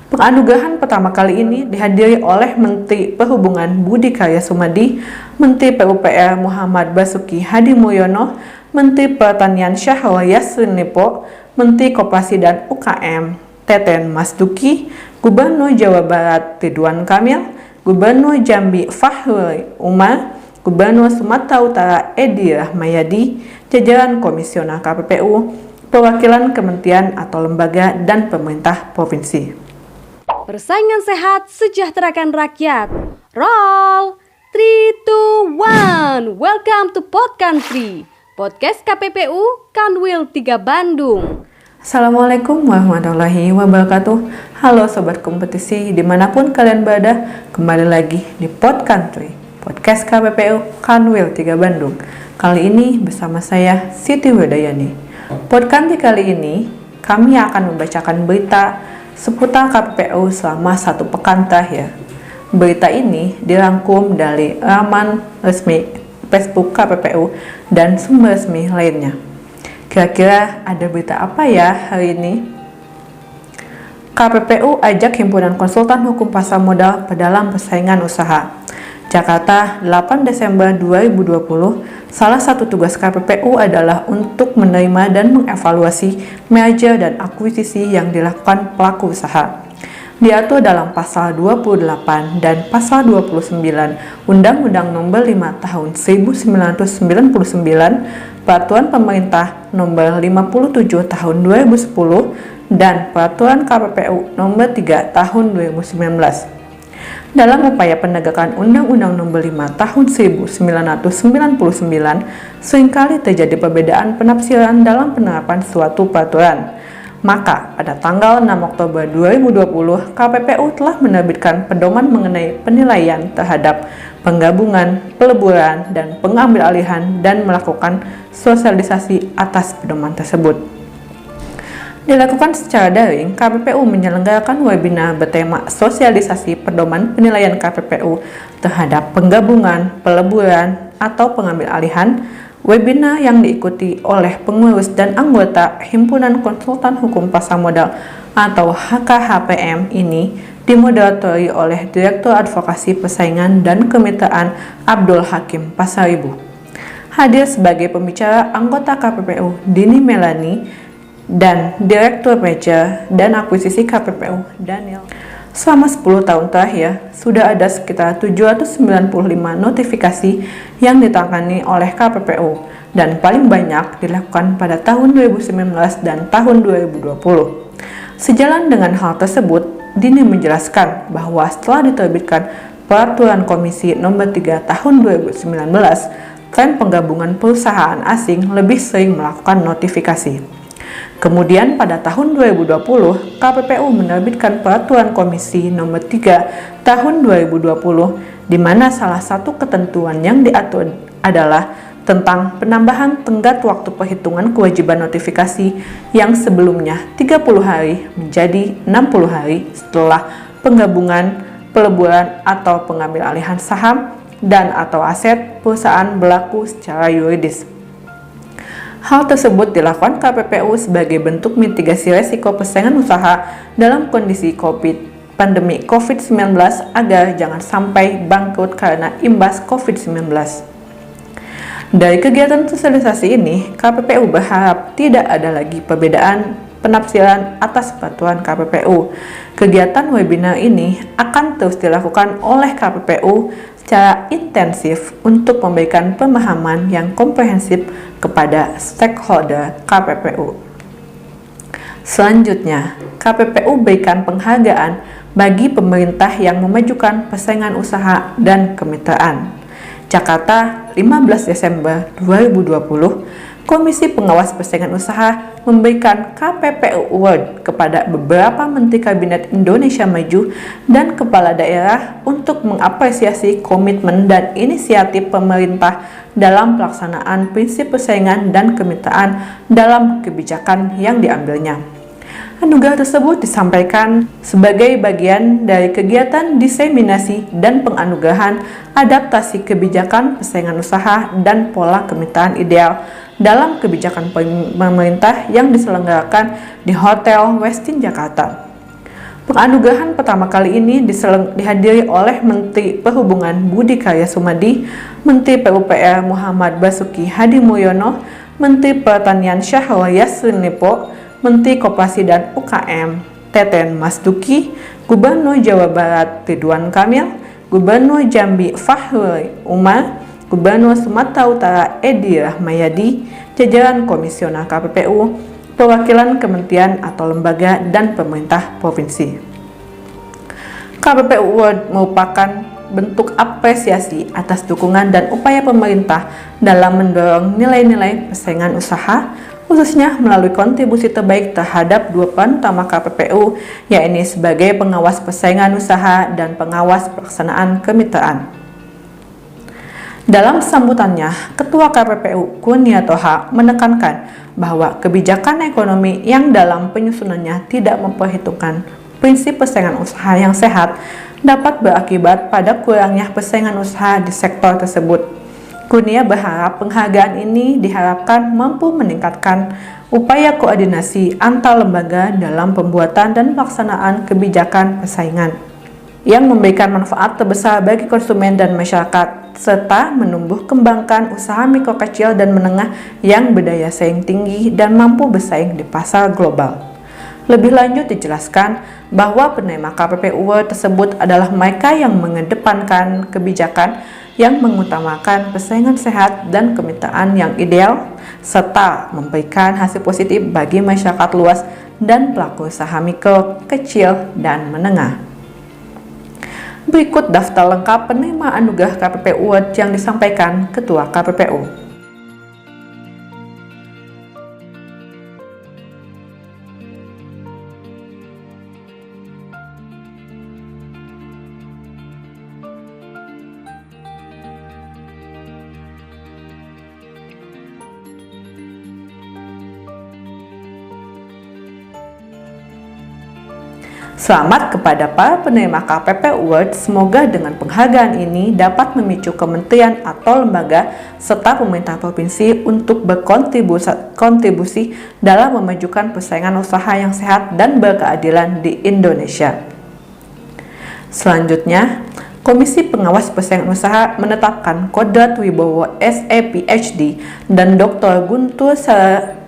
Penganugerahan pertama kali ini dihadiri oleh Menteri Perhubungan Budi Karya Sumadi, Menteri PUPR Muhammad Basuki Hadimulyono, Menteri Pertanian Syahrul Yassin Limpo, Menteri Koperasi dan UKM Teten Masduki, Gubernur Jawa Barat Ridwan Kamil, Gubernur Jambi Fahri Umar, Gubernur Sumatera Utara Edi Rahmayadi, jajaran Komisioner KPPU, perwakilan kementerian atau lembaga dan pemerintah provinsi. Persaingan sehat sejahterakan rakyat. Roll 3, 2, 1. Welcome to Pod Country, podcast KPPU Kanwil 3 Bandung. Assalamualaikum warahmatullahi wabarakatuh. Halo sobat kompetisi dimanapun kalian berada, kembali lagi di Pod Country, podcast KPPU Kanwil 3 Bandung. Kali ini bersama saya Siti Wedayani. Pod Country kali ini kami akan membacakan berita seputar KPPU selama 1 pekan terakhir. Berita ini dirangkum dari laman resmi Facebook KPPU dan sumber resmi lainnya. Kira-kira ada berita apa ya hari ini? KPPU ajak Himpunan Konsultan Hukum Pasar Modal dalam persaingan usaha. Jakarta, 8 Desember 2020, salah satu tugas KPPU adalah untuk menerima dan mengevaluasi merger dan akuisisi yang dilakukan pelaku usaha. Diatur dalam pasal 28 dan pasal 29 Undang-Undang Nomor 5 Tahun 1999, Peraturan Pemerintah Nomor 57 Tahun 2010, dan Peraturan KPPU Nomor 3 Tahun 2019. Dalam upaya penegakan Undang-Undang Nomor 5 Tahun 1999, seringkali terjadi perbedaan penafsiran dalam penerapan suatu peraturan. Maka, pada tanggal 6 Oktober 2020, KPPU telah menerbitkan pedoman mengenai penilaian terhadap penggabungan, peleburan, dan pengambil alihan dan melakukan sosialisasi atas pedoman tersebut. Dilakukan secara daring, KPPU menyelenggarakan webinar bertema sosialisasi pedoman penilaian KPPU terhadap penggabungan, peleburan, atau pengambil alihan. Webinar yang diikuti oleh pengurus dan anggota Himpunan Konsultan Hukum Pasar Modal atau HKHPM ini dimoderatori oleh Direktur Advokasi Persaingan dan Kemitraan Abdul Hakim Pasaribu. Hadir sebagai pembicara anggota KPPU Dini Melani dan Direktur Merger dan Akuisisi KPPU Daniel. Selama 10 tahun terakhir, sudah ada sekitar 795 notifikasi yang ditangani oleh KPPU dan paling banyak dilakukan pada tahun 2019 dan tahun 2020. Sejalan dengan hal tersebut, Dini menjelaskan bahwa setelah diterbitkan Peraturan Komisi Nomor 3 Tahun 2019, tren penggabungan perusahaan asing lebih sering melakukan notifikasi. Kemudian pada tahun 2020, KPPU menerbitkan Peraturan Komisi Nomor 3 Tahun 2020, di mana salah satu ketentuan yang diatur adalah tentang penambahan tenggat waktu perhitungan kewajiban notifikasi yang sebelumnya 30 hari menjadi 60 hari setelah penggabungan, peleburan, atau pengambil alihan saham dan atau aset perusahaan berlaku secara yuridis. Hal tersebut dilakukan KPPU sebagai bentuk mitigasi resiko persaingan usaha dalam kondisi pandemi COVID-19 agar jangan sampai bangkrut karena imbas COVID-19. Dari kegiatan sosialisasi ini, KPPU berharap tidak ada lagi perbedaan penafsiran atas peraturan KPPU. Kegiatan webinar ini akan terus dilakukan oleh KPPU secara intensif untuk memberikan pemahaman yang komprehensif kepada stakeholder KPPU. Selanjutnya, KPPU berikan penghargaan bagi pemerintah yang memajukan persaingan usaha dan kemitraan. Jakarta, 15 Desember 2020, Komisi Pengawas Persaingan Usaha memberikan KPPU Award kepada beberapa Menteri Kabinet Indonesia Maju dan Kepala Daerah untuk mengapresiasi komitmen dan inisiatif pemerintah dalam pelaksanaan prinsip persaingan dan kemitraan dalam kebijakan yang diambilnya. Anugerah tersebut disampaikan sebagai bagian dari kegiatan diseminasi dan penganugerahan adaptasi kebijakan persaingan usaha dan pola kemitraan ideal dalam kebijakan pemerintah yang diselenggarakan di Hotel Westin Jakarta. Penganugerahan pertama kali ini dihadiri oleh Menteri Perhubungan Budi Karya Sumadi, Menteri PUPR Muhammad Basuki Hadi Mulyono, Menteri Pertanian Syahrul Yassin Limpo, Menteri Koperasi dan UKM Teten Mas Duki, Gubernur Jawa Barat Ridwan Kamil, Gubernur Jambi Fahri Umar, Gubernur Sumatera Utara Edi Rahmayadi, jajaran Komisioner KPPU, perwakilan kementerian atau lembaga dan pemerintah provinsi. KPPU Award merupakan bentuk apresiasi atas dukungan dan upaya pemerintah dalam mendorong nilai-nilai persaingan usaha, khususnya melalui kontribusi terbaik terhadap dua peran utama KPPU, yakni sebagai pengawas persaingan usaha dan pengawas pelaksanaan kemitraan. Dalam sambutannya, Ketua KPPU Kurnia Toha menekankan bahwa kebijakan ekonomi yang dalam penyusunannya tidak memperhitungkan prinsip persaingan usaha yang sehat dapat berakibat pada kurangnya persaingan usaha di sektor tersebut. Kurnia berharap penghargaan ini diharapkan mampu meningkatkan upaya koordinasi antar lembaga dalam pembuatan dan pelaksanaan kebijakan persaingan yang memberikan manfaat terbesar bagi konsumen dan masyarakat, serta menumbuh kembangkan usaha mikro kecil dan menengah yang berdaya saing tinggi dan mampu bersaing di pasar global. Lebih lanjut dijelaskan bahwa penerima KPPU Award tersebut adalah mereka yang mengedepankan kebijakan yang mengutamakan persaingan sehat dan kemitraan yang ideal, serta memberikan hasil positif bagi masyarakat luas dan pelaku usaha mikro, kecil, dan menengah. Berikut daftar lengkap penerima anugerah KPPU Award yang disampaikan Ketua KPPU. Selamat kepada para penerima KPPU Award, semoga dengan penghargaan ini dapat memicu kementerian atau lembaga serta pemerintah provinsi untuk berkontribusi dalam memajukan persaingan usaha yang sehat dan berkeadilan di Indonesia. Selanjutnya, Komisi Pengawas Persaingan Usaha menetapkan Kodrat Wibowo SE PhD dan Dr. Guntur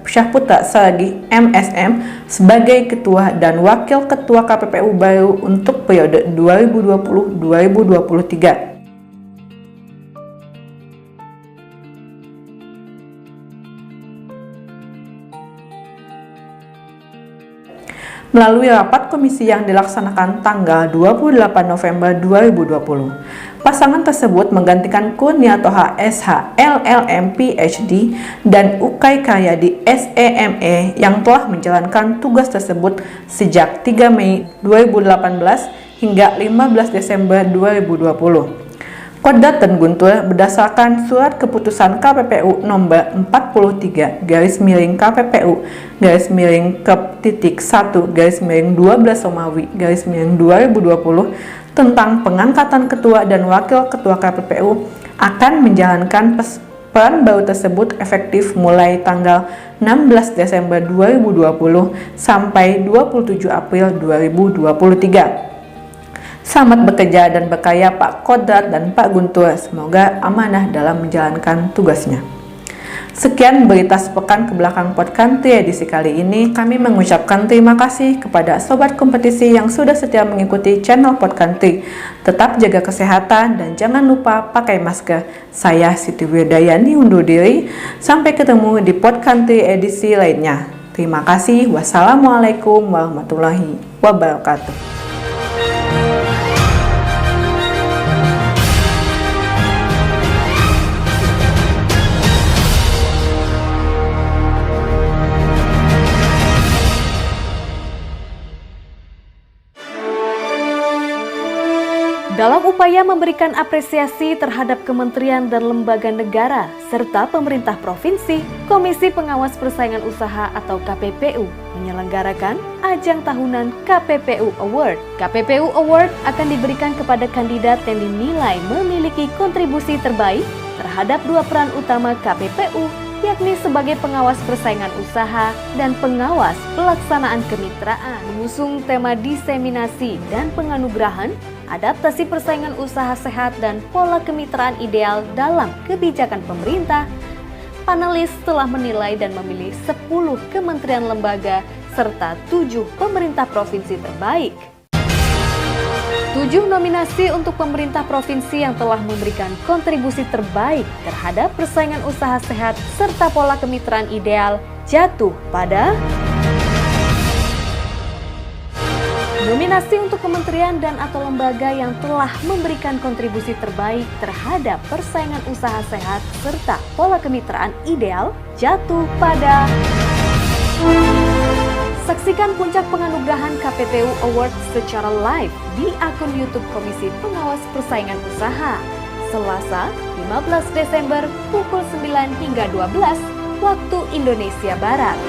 Syahputra Saragih MSM sebagai Ketua dan Wakil Ketua KPPU baru untuk periode 2020-2023. Melalui rapat komisi yang dilaksanakan tanggal 28 November 2020. Pasangan tersebut menggantikan Kurnia Toha SH LLM PhD dan Ukay Karyadi SEME yang telah menjalankan tugas tersebut sejak 3 Mei 2018 hingga 15 Desember 2020. Kodrat dan Guntur berdasarkan surat keputusan KPPU nomor 43 KPPU /1/12 Romawi /2020 tentang pengangkatan ketua dan wakil ketua KPPU akan menjalankan peran baru tersebut efektif mulai tanggal 16 Desember 2020 sampai 27 April 2023. Selamat bekerja dan berkarya Pak Kodrat dan Pak Guntur, semoga amanah dalam menjalankan tugasnya. Sekian berita sepekan ke belakang Podcountry edisi kali ini. Kami mengucapkan terima kasih kepada sobat kompetisi yang sudah setia mengikuti channel Podcountry. Tetap jaga kesehatan dan jangan lupa pakai masker. Saya Siti Wirdayani undur diri. Sampai ketemu di Podcountry edisi lainnya. Terima kasih. Wassalamualaikum warahmatullahi wabarakatuh. Dalam upaya memberikan apresiasi terhadap kementerian dan lembaga negara serta pemerintah provinsi, Komisi Pengawas Persaingan Usaha atau KPPU menyelenggarakan ajang tahunan KPPU Award. KPPU Award akan diberikan kepada kandidat yang dinilai memiliki kontribusi terbaik terhadap dua peran utama KPPU, yakni sebagai pengawas persaingan usaha dan pengawas pelaksanaan kemitraan. Mengusung tema diseminasi dan penganugerahan, adaptasi persaingan usaha sehat dan pola kemitraan ideal dalam kebijakan pemerintah, panelis telah menilai dan memilih 10 kementerian lembaga serta 7 pemerintah provinsi terbaik. 7 nominasi untuk pemerintah provinsi yang telah memberikan kontribusi terbaik terhadap persaingan usaha sehat serta pola kemitraan ideal jatuh pada nominasi untuk kementerian dan atau lembaga yang telah memberikan kontribusi terbaik terhadap persaingan usaha sehat serta pola kemitraan ideal jatuh pada. Saksikan puncak penganugerahan KPPU Award secara live di akun YouTube Komisi Pengawas Persaingan Usaha, Selasa 15 Desember pukul 9 hingga 12 waktu Indonesia Barat.